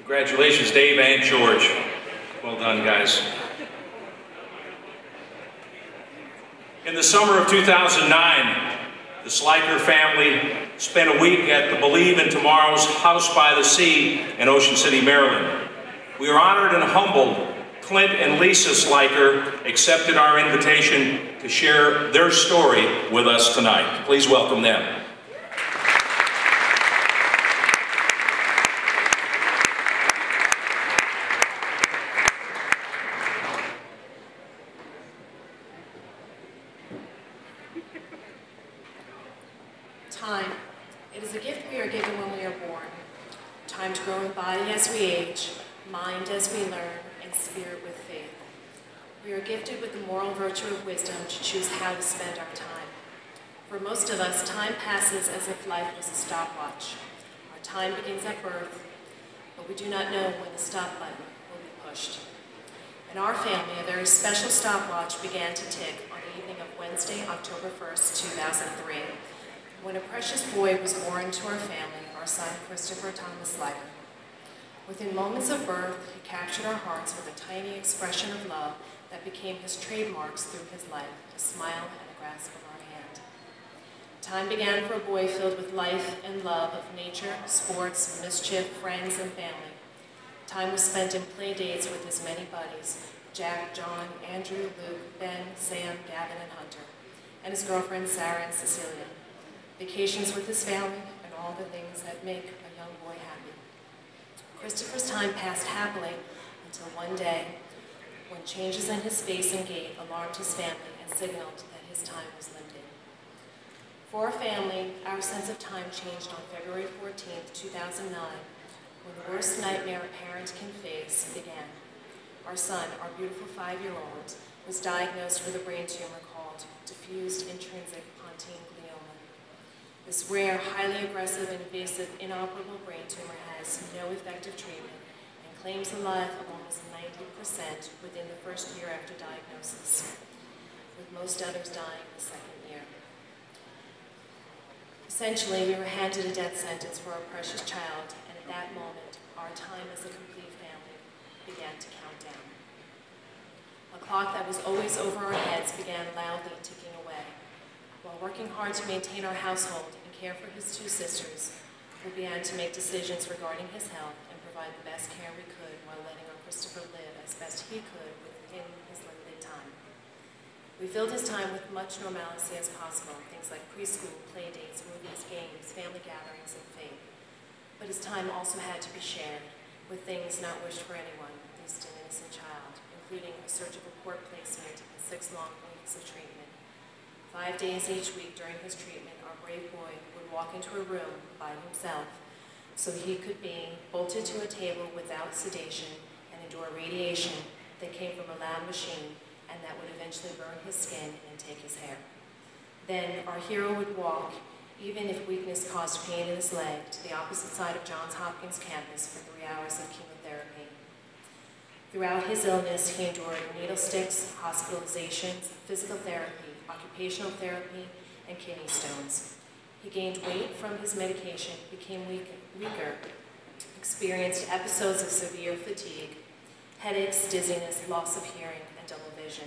Congratulations, Dave and George. Well done, guys. In the summer of 2009, the Sliker family spent a week at the Believe in Tomorrow's House by the Sea in Ocean City, Maryland. We are honored and humbled Clint and Lisa Sliker accepted our invitation to share their story with us tonight. Please welcome them. Time. It is a gift we are given when we are born. Time to grow in body as we age, mind as we learn, and spirit with faith. We are gifted with the moral virtue of wisdom to choose how to spend our time. For most of us, time passes as if life was a stopwatch. Our time begins at birth, but we do not know when the stop button will be pushed. In our family, a very special stopwatch began to tick on the evening of Wednesday, October 1st, 2003, when a precious boy was born to our family, our son, Christopher Thomas Sliker. Within moments of birth, he captured our hearts with a tiny expression of love that became his trademarks through his life, a smile and a grasp of our hand. Time began for a boy filled with life and love of nature, sports, mischief, friends, and family. Time was spent in play dates with his many buddies, Jack, John, Andrew, Luke, Ben, Sam, Gavin, and Hunter, and his girlfriends Sarah and Cecilia. Vacations with his family, and all the things that make a young boy happy. Christopher's time passed happily until one day when changes in his face and gait alarmed his family and signaled that his time was limited. For our family, our sense of time changed on February 14th, 2009, when the worst nightmare a parent can face began. Our son, our beautiful 5-year-old, was diagnosed with a brain tumor called diffused intrinsic pontine glioma. This rare, highly aggressive, and invasive, inoperable brain tumor has no effective treatment and claims the life of almost 90% within the first year after diagnosis, with most others dying the second year. Essentially, we were handed a death sentence for our precious child, and at that moment, our time as a complete family began to count down. A clock that was always over our heads began loudly ticking away. While working hard to maintain our household and care for his 2 sisters, we began to make decisions regarding his health and provide the best care we could while letting our Christopher live as best he could within his limited time. We filled his time with much normalcy as possible, things like preschool, play dates, movies, games, family gatherings, and faith. But his time also had to be shared with things not wished for anyone, at least an innocent child, including a surgical port placement and 6 long weeks of treatment. 5 days each week during his treatment, our brave boy would walk into a room by himself so he could be bolted to a table without sedation and endure radiation that came from a loud machine and that would eventually burn his skin and take his hair. Then our hero would walk, even if weakness caused pain in his leg, to the opposite side of Johns Hopkins campus for 3 hours of chemotherapy. Throughout his illness, he endured needle sticks, hospitalizations, physical therapy, occupational therapy, and kidney stones. He gained weight from his medication, became weaker, experienced episodes of severe fatigue, headaches, dizziness, loss of hearing, and double vision.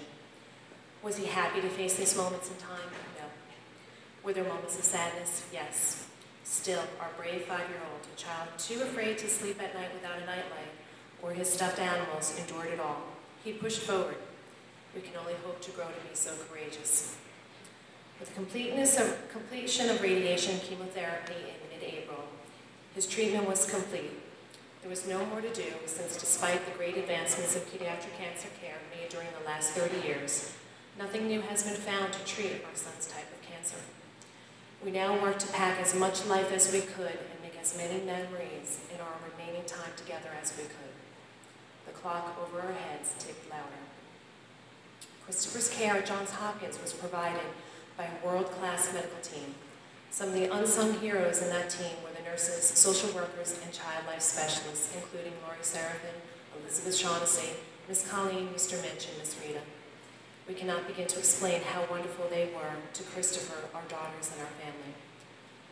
Was he happy to face these moments in time? No. Were there moments of sadness? Yes. Still, our brave 5-year-old, a child too afraid to sleep at night without a nightlight, or his stuffed animals, endured it all. He pushed forward. We can only hope to grow to be so courageous. With completion of radiation chemotherapy in mid-April, his treatment was complete. There was no more to do, since despite the great advancements in pediatric cancer care made during the last 30 years, nothing new has been found to treat our son's type of cancer. We now work to pack as much life as we could and make as many memories in our remaining time together as we could. The clock over our heads ticked louder. Christopher's care at Johns Hopkins was provided by a world-class medical team. Some of the unsung heroes in that team were the nurses, social workers, and child life specialists, including Lori Serafin, Elizabeth Shaughnessy, Miss Colleen, Mr. Mitch, and Miss Rita. We cannot begin to explain how wonderful they were to Christopher, our daughters, and our family.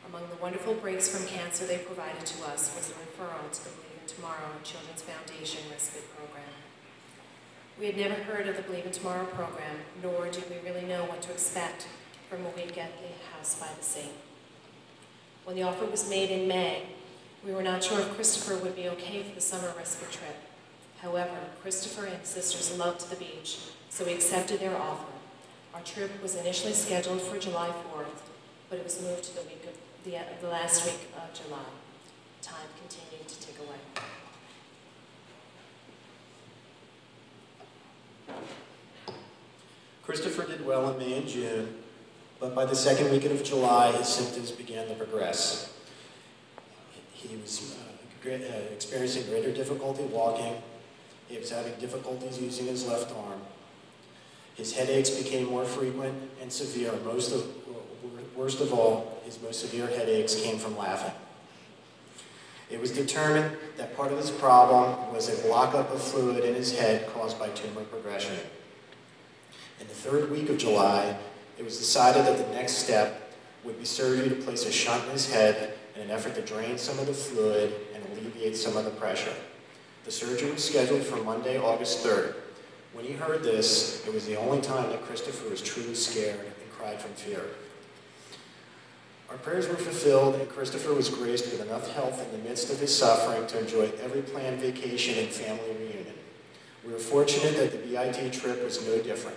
Among the wonderful breaks from cancer they provided to us was the referral to the Believe in in Tomorrow Children's Foundation Respite Program. We had never heard of the Believe in Tomorrow program, nor did we really know what to expect from a week at the House by the Sea. When the offer was made in May, we were not sure if Christopher would be okay for the summer respite trip. However, Christopher and his sisters loved the beach, so we accepted their offer. Our trip was initially scheduled for July 4th, but it was moved to the last week of July. Time continued to tick away. Christopher did well in May and June, but by the second weekend of July, his symptoms began to progress. He was experiencing greater difficulty walking. He was having difficulties using his left arm. His headaches became more frequent and severe. Worst of all, his most severe headaches came from laughing. It was determined that part of this problem was a block-up of fluid in his head caused by tumor progression. In the third week of July, it was decided that the next step would be surgery to place a shunt in his head in an effort to drain some of the fluid and alleviate some of the pressure. The surgery was scheduled for Monday, August 3rd. When he heard this, it was the only time that Christopher was truly scared and cried from fear. Our prayers were fulfilled, and Christopher was graced with enough health in the midst of his suffering to enjoy every planned vacation and family reunion. We were fortunate that the BIT trip was no different,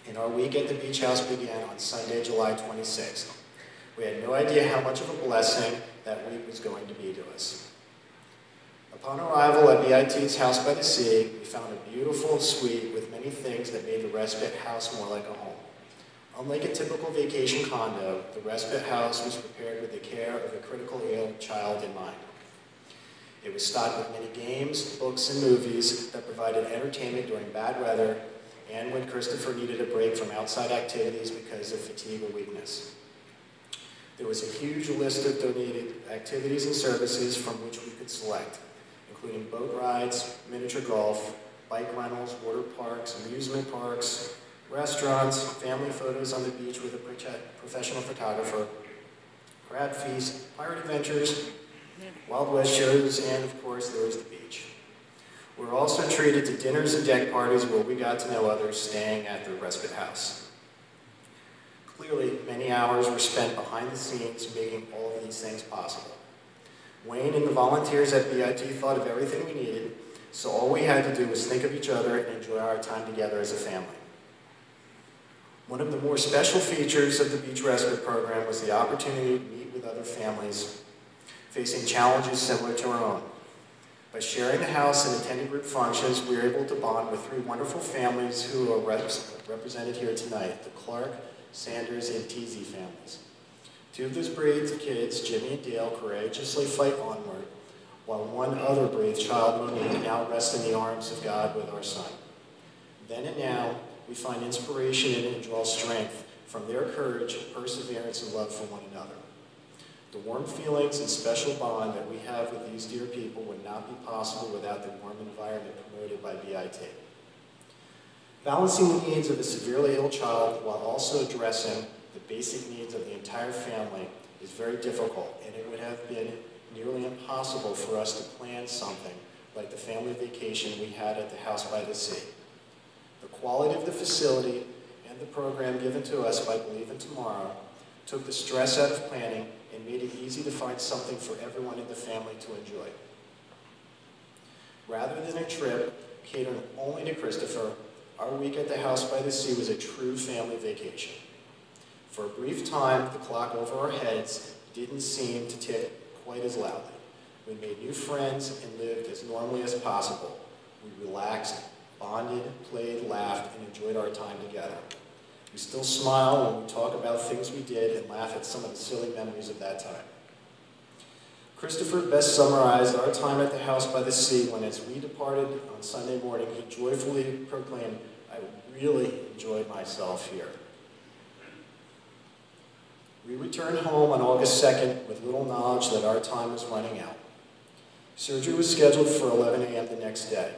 and our week at the beach house began on Sunday, July 26th. We had no idea how much of a blessing that week was going to be to us. Upon arrival at BIT's House by the Sea, we found a beautiful suite with many things that made the respite house more like a home. Unlike a typical vacation condo, the respite house was prepared with the care of a critically ill child in mind. It was stocked with many games, books, and movies that provided entertainment during bad weather and when Christopher needed a break from outside activities because of fatigue or weakness. There was a huge list of donated activities and services from which we could select, including boat rides, miniature golf, bike rentals, water parks, amusement parks, restaurants, family photos on the beach with a professional photographer, crab feast, pirate adventures, Wild West shows, and of course there was the beach. We were also treated to dinners and deck parties where we got to know others staying at the respite house. Clearly, many hours were spent behind the scenes making all of these things possible. Wayne and the volunteers at BIT thought of everything we needed, so all we had to do was think of each other and enjoy our time together as a family. One of the more special features of the Beach Respite Program was the opportunity to meet with other families facing challenges similar to our own. By sharing the house and attending group functions, we were able to bond with three wonderful families who are represented here tonight, the Clark, Sanders, and Teasy families. Two of those brave kids, Jimmy and Dale, courageously fight onward, while one other brave child, Monique, now rests in the arms of God with our son. Then and now, we find inspiration in and draw strength from their courage, perseverance, and love for one another. The warm feelings and special bond that we have with these dear people would not be possible without the warm environment promoted by BIT. Balancing the needs of a severely ill child while also addressing the basic needs of the entire family is very difficult, and it would have been nearly impossible for us to plan something like the family vacation we had at the House by the Sea. The quality of the facility and the program given to us by Believe in Tomorrow took the stress out of planning and made it easy to find something for everyone in the family to enjoy. Rather than a trip catering only to Christopher, our week at the House by the Sea was a true family vacation. For a brief time, the clock over our heads didn't seem to tick quite as loudly. We made new friends and lived as normally as possible. We relaxed, bonded, played, laughed, and enjoyed our time together. We still smile when we talk about things we did and laugh at some of the silly memories of that time. Christopher best summarized our time at the House by the Sea when, as we departed on Sunday morning, he joyfully proclaimed, "I really enjoyed myself here." We returned home on August 2nd with little knowledge that our time was running out. Surgery was scheduled for 11 a.m. the next day.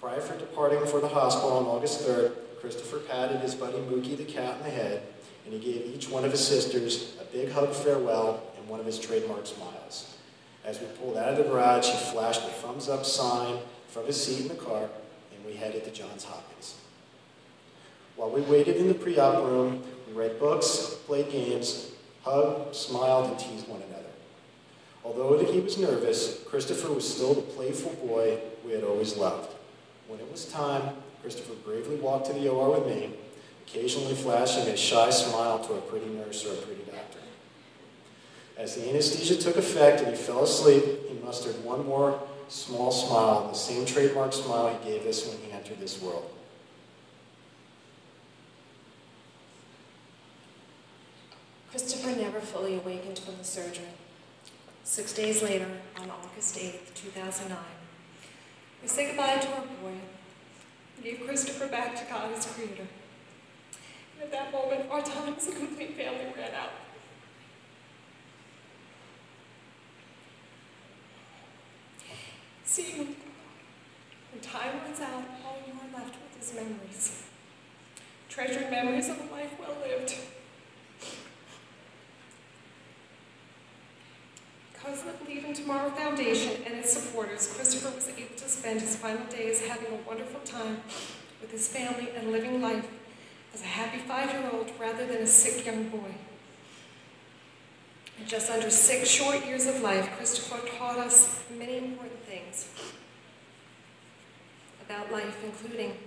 Prior to departing for the hospital on August 3rd, Christopher patted his buddy Mookie the cat in the head, and he gave each one of his sisters a big hug farewell and one of his trademark smiles. As we pulled out of the garage, he flashed a thumbs up sign from his seat in the car, and we headed to Johns Hopkins. While we waited in the pre-op room, we read books, played games, hugged, smiled, and teased one another. Although he was nervous, Christopher was still the playful boy we had always loved. When it was time, Christopher bravely walked to the OR with me, occasionally flashing a shy smile to a pretty nurse or a pretty doctor. As the anesthesia took effect and he fell asleep, he mustered one more small smile, the same trademark smile he gave us when he entered this world. Christopher never fully awakened from the surgery. 6 days later, on August 8th, 2009, we say goodbye to our boy and gave Christopher back to God as creator. And at that moment, our time as a complete family ran out. See, when time runs out, all you are left with is memories. Treasured memories of a life well lived. Because of the Believe in Tomorrow Foundation and its supporters, Christopher was able to spend his final days having a wonderful time with his family and living life as a happy 5-year-old rather than a sick young boy. In just under 6 short years of life, Christopher taught us many important things about life, including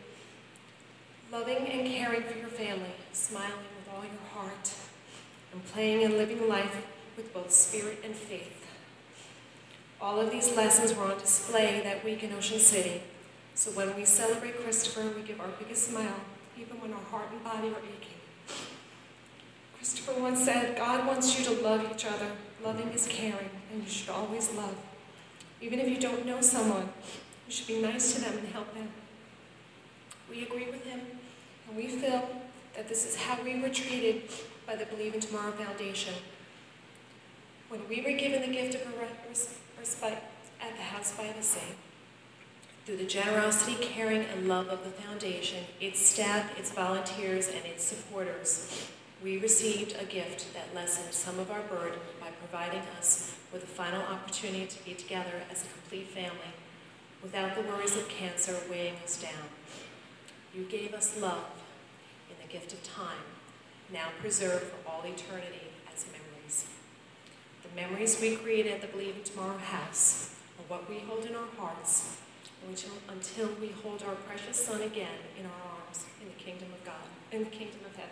loving and caring for your family, smiling with all your heart, and playing and living life with both spirit and faith. All of these lessons were on display that week in Ocean City, so when we celebrate Christopher, we give our biggest smile, even when our heart and body are aching. Christopher once said, God wants you to love each other. Loving is caring, and you should always love. Even if you don't know someone, you should be nice to them and help them. We agree with him, and we feel that this is how we were treated by the Believe in Tomorrow Foundation. When we were given the gift of respite at the House by the Sea, through the generosity, caring, and love of the foundation, its staff, its volunteers, and its supporters, we received a gift that lessened some of our burden by providing us with a final opportunity to be together as a complete family without the worries of cancer weighing us down. You gave us love in the gift of time, now preserved for all eternity as memories. The memories we created at the Believe in Tomorrow House are what we hold in our hearts until we hold our precious son again in our arms in the kingdom of God, in the kingdom of heaven.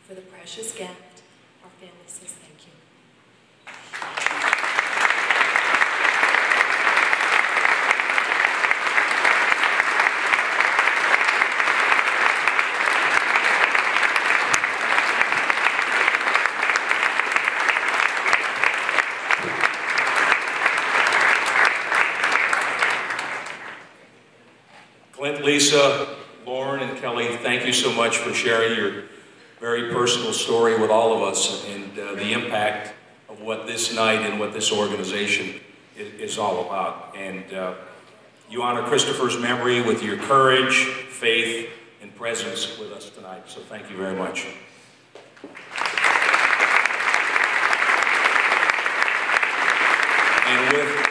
For the precious gift, our family says thank you. Clint, Lisa, Lauren, and Kelly, thank you so much for sharing your very personal story with all of us and the impact of what this night and what this organization is all about. And you honor Christopher's memory with your courage, faith, and presence with us tonight. So thank you very much. And with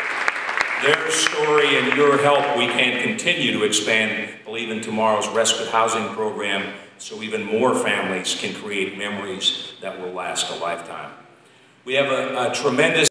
their story and your help, we can continue to expand Believe in Tomorrow's respite housing program so even more families can create memories that will last a lifetime. We have a tremendous